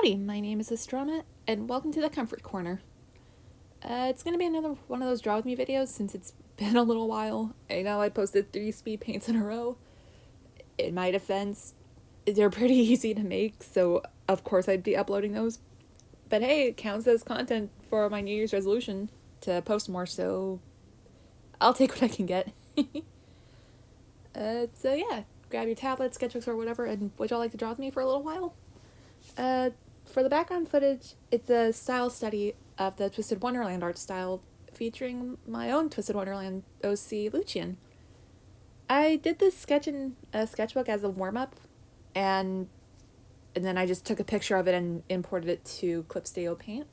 Howdy, my name is Estroma, and welcome to the Comfort Corner. It's gonna be another one of those draw with me videos since it's been a little while. I know I posted 3 speed paints in a row. In my defense, they're pretty easy to make, so of course I'd be uploading those. But hey, it counts as content for my New Year's resolution to post more, so I'll take what I can get. So yeah, grab your tablet, sketchbooks, or whatever, and would y'all like to draw with me for a little while? For the background footage, it's a style study of the Twisted Wonderland art style, featuring my own Twisted Wonderland OC, Lucian. I did this sketch in a sketchbook as a warm-up, and then I just took a picture of it and imported it to Clip Studio Paint.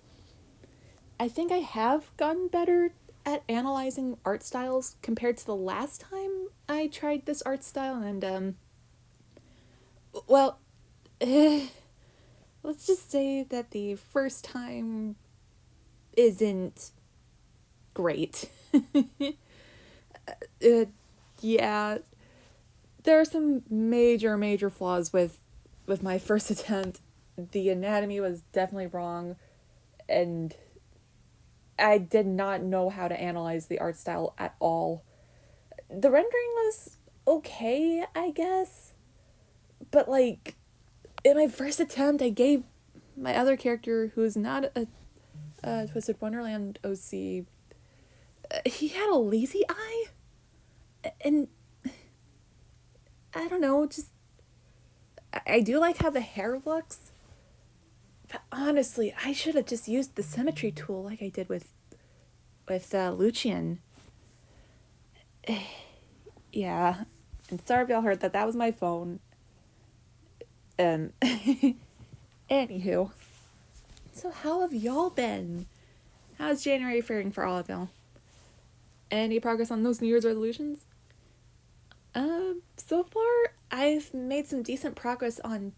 I think I have gotten better at analyzing art styles compared to the last time I tried this art style, and well, let's just say that the first time isn't great. Yeah, there are some major flaws with my first attempt. The anatomy was definitely wrong, and I did not know how to analyze the art style at all. The rendering was okay, I guess, but like in my first attempt, I gave my other character, who's not a Twisted Wonderland OC, he had a lazy eye, and I don't know, just I do like how the hair looks, but honestly, I should have just used the symmetry tool like I did with Lucian. Yeah, and sorry if y'all heard that. That was my phone. Anywho, so how have y'all been? How's January faring for all of y'all? Any progress on those New Year's resolutions? So far I've made some decent progress on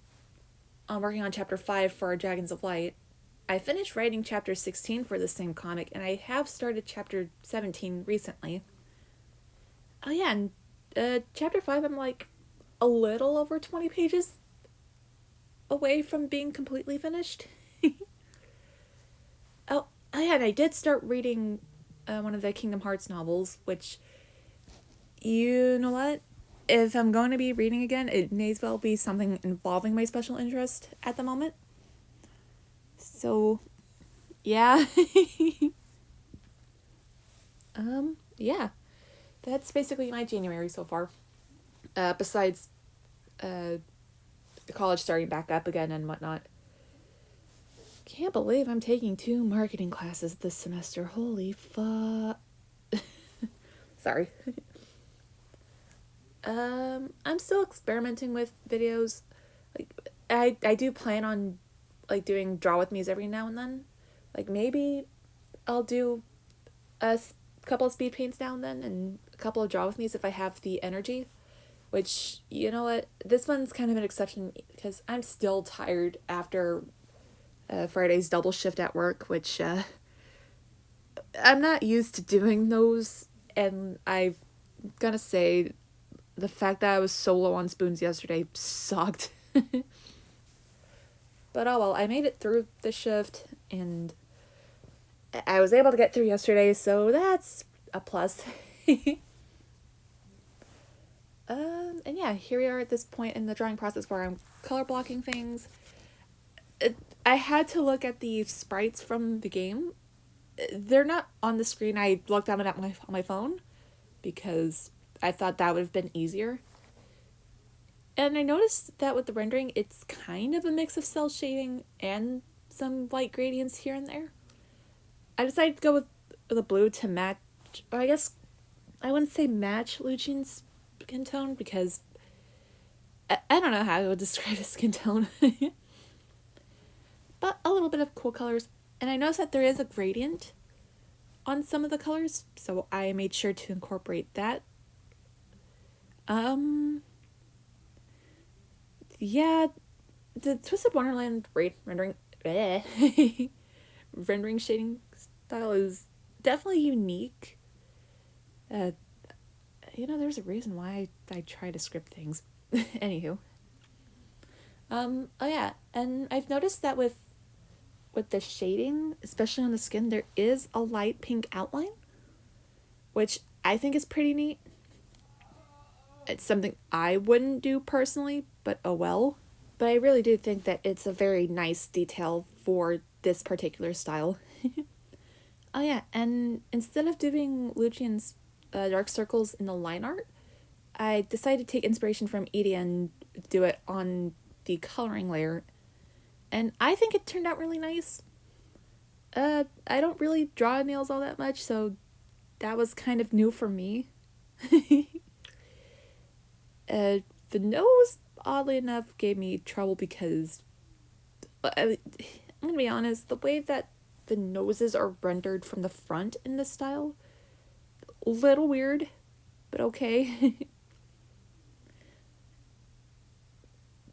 working on chapter 5 for Dragons of Light. I finished writing chapter 16 for the same comic, and I have started chapter 17 recently. Oh yeah, and chapter 5 I'm like a little over 20 pages away from being completely finished. Oh yeah, and I did start reading one of the Kingdom Hearts novels, which, you know what? If I'm going to be reading again, it may as well be something involving my special interest at the moment. So, yeah. Yeah. That's basically my January so far. Besides, college starting back up again and whatnot. Can't believe I'm taking 2 marketing classes this semester. Holy fuck. Sorry. I'm still experimenting with videos. Like, I do plan on, like, doing draw with me's every now and then. Like, maybe I'll do a couple of speed paints now and then, and a couple of draw with me's if I have the energy. Which, you know what, this one's kind of an exception because I'm still tired after Friday's double shift at work, which I'm not used to doing those, and I'm gonna say the fact that I was so low on spoons yesterday sucked. But oh well, I made it through the shift, and I was able to get through yesterday, so that's a plus. And yeah, here we are at this point in the drawing process where I'm color blocking things. I had to look at the sprites from the game. They're not on the screen. I looked at them on my phone because I thought that would have been easier. And I noticed that with the rendering, it's kind of a mix of cell shading and some light gradients here and there. I decided to go with the blue to match, or I guess I wouldn't say match Lucian's skin tone because I don't know how I would describe his skin tone. But a little bit of cool colors. And I noticed that there is a gradient on some of the colors, so I made sure to incorporate that. Yeah, the Twisted Wonderland rendering rendering shading style is definitely unique. There's a reason why I try to script things. Anywho. Oh yeah, and I've noticed that with the shading, especially on the skin, there is a light pink outline, which I think is pretty neat. It's something I wouldn't do personally, but oh well. But I really do think that it's a very nice detail for this particular style. Oh yeah, and instead of doing Lucian's dark circles in the line art, I decided to take inspiration from Edie and do it on the coloring layer. And I think it turned out really nice. I don't really draw nails all that much, so that was kind of new for me. The nose, oddly enough, gave me trouble because I'm gonna be honest, the way that the noses are rendered from the front in this style, a little weird, but okay.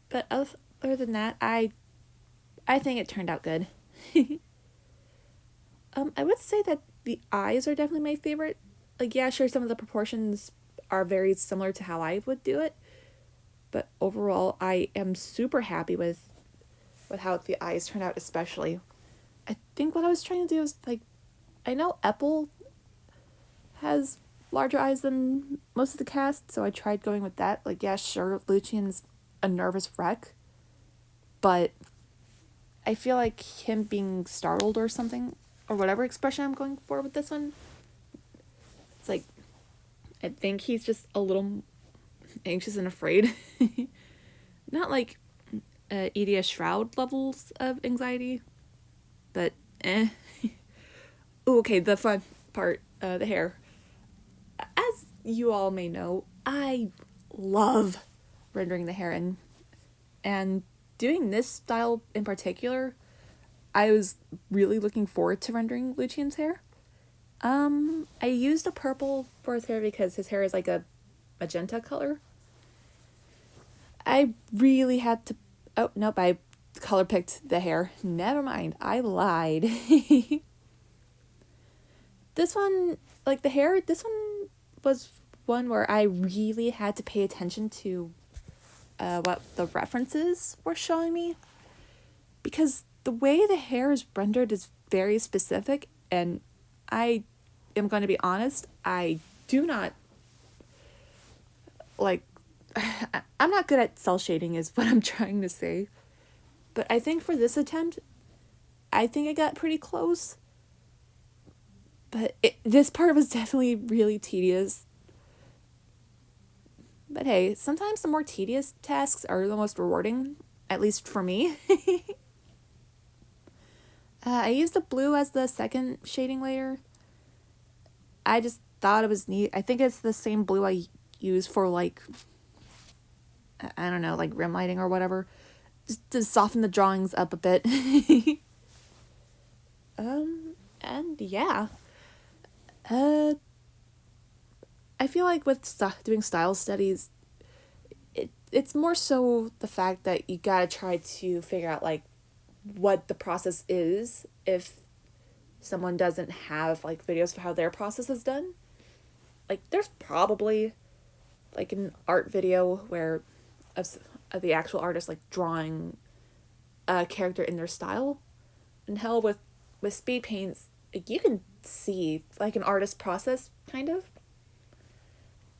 But other than that, I think it turned out good. I would say that the eyes are definitely my favorite. Like, yeah, sure, some of the proportions are very similar to how I would do it, but overall, I am super happy with how the eyes turned out, especially. I think what I was trying to do is, like, I know Apple has larger eyes than most of the cast, so I tried going with that. Like, yeah, sure, Lucian's a nervous wreck, but I feel like him being startled or something, or whatever expression I'm going for with this one, it's like, I think he's just a little anxious and afraid. Not like Edie Shroud levels of anxiety, but eh. Ooh, okay, the fun part, the hair. As you all may know, I love rendering the hair, and doing this style in particular, I was really looking forward to rendering Lucian's hair. I used a purple for his hair because his hair is like a magenta color. I really had to. Oh, nope, I color picked the hair. Never mind, I lied. This one, like the hair, this one was one where I really had to pay attention to what the references were showing me. Because the way the hair is rendered is very specific, and I am going to be honest, I do not like. I'm not good at cel shading, is what I'm trying to say. But I think for this attempt, I think I got pretty close. But this part was definitely really tedious. But hey, sometimes the more tedious tasks are the most rewarding, at least for me. I used the blue as the second shading layer. I just thought it was neat. I think it's the same blue I use for, like, I don't know, like rim lighting or whatever. Just to soften the drawings up a bit. And yeah. I feel like with doing style studies, it's more so the fact that you gotta try to figure out, like, what the process is if someone doesn't have, like, videos for how their process is done. Like, there's probably, like, an art video where of the actual artist, like, drawing a character in their style. And hell, with speed paints, like, you can see, like, an artist's process, kind of.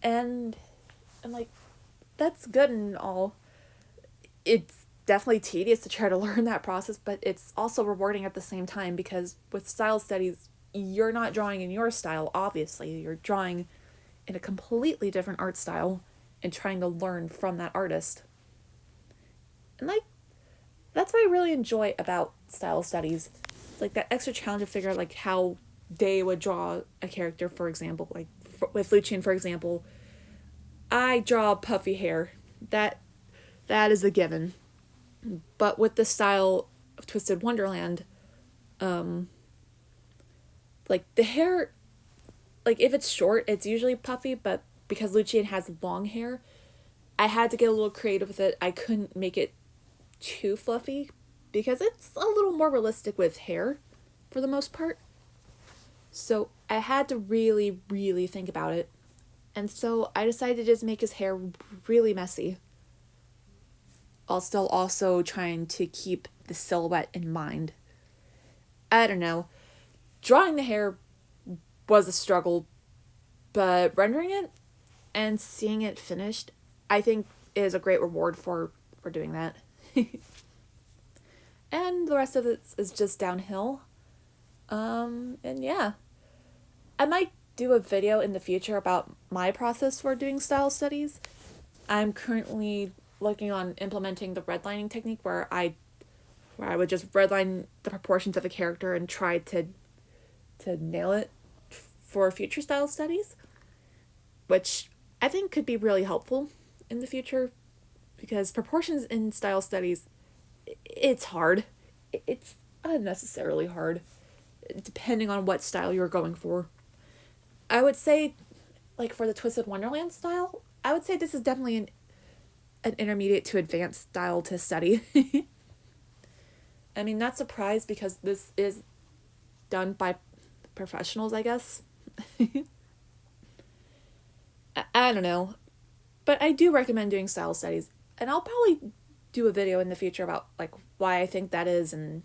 And like, that's good and all. It's definitely tedious to try to learn that process, but it's also rewarding at the same time, because with style studies, you're not drawing in your style, obviously. You're drawing in a completely different art style and trying to learn from that artist. And, like, that's what I really enjoy about style studies. It's like that extra challenge to figure out, like, how they would draw a character, for example. Like, with Lucian, for example, I draw puffy hair. That is a given. But with the style of Twisted Wonderland, like, the hair, like, if it's short, it's usually puffy, but because Lucian has long hair, I had to get a little creative with it. I couldn't make it too fluffy, because it's a little more realistic with hair, for the most part. So I had to really, really think about it. And so I decided to just make his hair really messy. while still also trying to keep the silhouette in mind. I don't know. Drawing the hair was a struggle, but rendering it and seeing it finished, I think, is a great reward for doing that. And the rest of it is just downhill. And yeah. I might do a video in the future about my process for doing style studies. I'm currently looking on implementing the redlining technique where I would just redline the proportions of a character and try to nail it for future style studies, which I think could be really helpful in the future, because proportions in style studies, it's hard. It's unnecessarily hard, depending on what style you're going for. I would say, like for the Twisted Wonderland style, I would say this is definitely an intermediate to advanced style to study. I mean, not surprised because this is done by professionals, I guess. I don't know. But I do recommend doing style studies. And I'll probably do a video in the future about like why I think that is and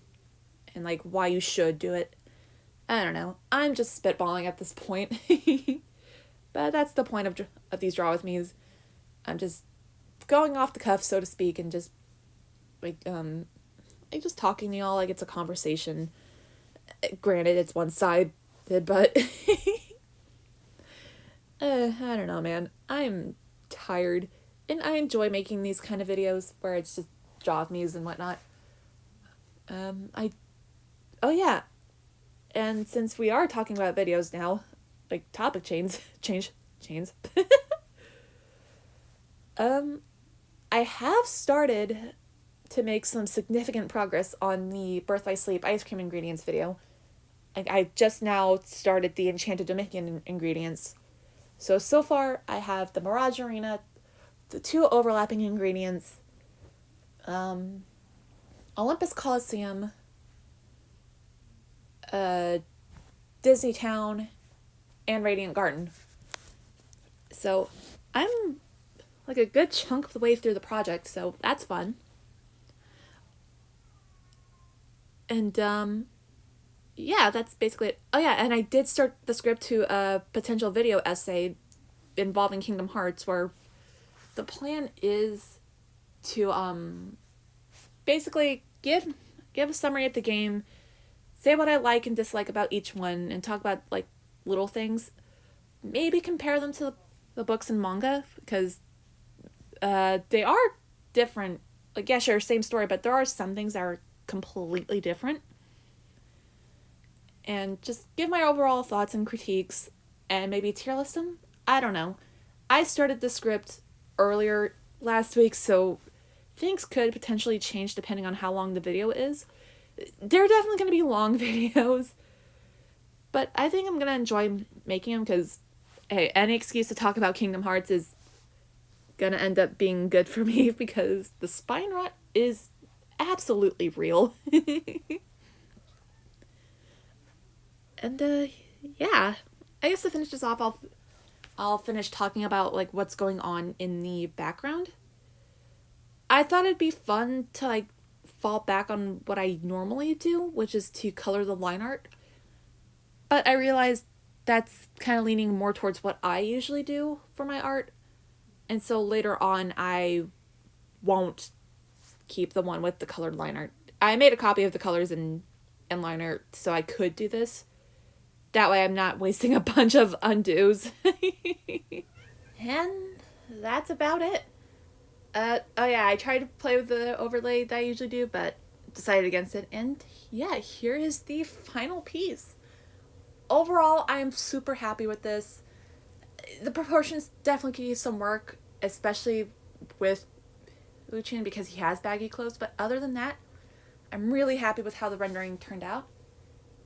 like why you should do it. I don't know. I'm just spitballing at this point. But that's the point of these Draw With Me's. I'm just going off the cuff, so to speak, and just like just talking to y'all like it's a conversation. Granted, it's one-sided, but I don't know, man. I'm tired, and I enjoy making these kind of videos where it's just Draw With Me's and whatnot. Oh yeah, and since we are talking about videos now, like topic change. I have started to make some significant progress on the Birth by Sleep ice cream ingredients video. I just now started the Enchanted Dominican ingredients. So far I have the Mirage Arena, the 2 overlapping ingredients, Olympus Coliseum, Disney Town, and Radiant Garden. So I'm like a good chunk of the way through the project, so that's fun. And yeah, that's basically it. Oh yeah, and I did start the script to a potential video essay involving Kingdom Hearts, where the plan is to basically give a summary of the game, say what I like and dislike about each one, and talk about like little things. Maybe compare them to the books and manga, because they are different. Like, yeah, sure, same story, but there are some things that are completely different. And just give my overall thoughts and critiques, and maybe tier list them. I don't know. I started the script earlier last week, so things could potentially change depending on how long the video is. They're definitely going to be long videos, but I think I'm going to enjoy making them because, hey, any excuse to talk about Kingdom Hearts is going to end up being good for me because the spine rot is absolutely real. And yeah, I guess to finish this off, I'll finish talking about like what's going on in the background. I thought it'd be fun to like fall back on what I normally do, which is to color the line art. But I realized that's kind of leaning more towards what I usually do for my art. And so later on, I won't keep the one with the colored line art. I made a copy of the colors in line art so I could do this. That way I'm not wasting a bunch of undos. And that's about it. Oh yeah, I tried to play with the overlay that I usually do, but decided against it. And yeah, here is the final piece. Overall, I am super happy with this. The proportions definitely could use some work, especially with Lucien because he has baggy clothes. But other than that, I'm really happy with how the rendering turned out.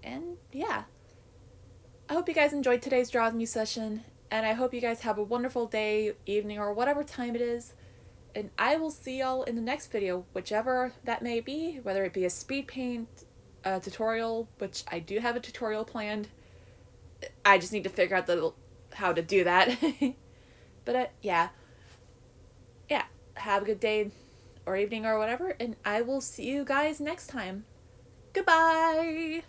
And yeah. I hope you guys enjoyed today's Draw With Me session, and I hope you guys have a wonderful day, evening, or whatever time it is, and I will see y'all in the next video, whichever that may be, whether it be a speed paint tutorial, which I do have a tutorial planned. I just need to figure out how to do that. But yeah, have a good day, or evening or whatever, and I will see you guys next time. Goodbye!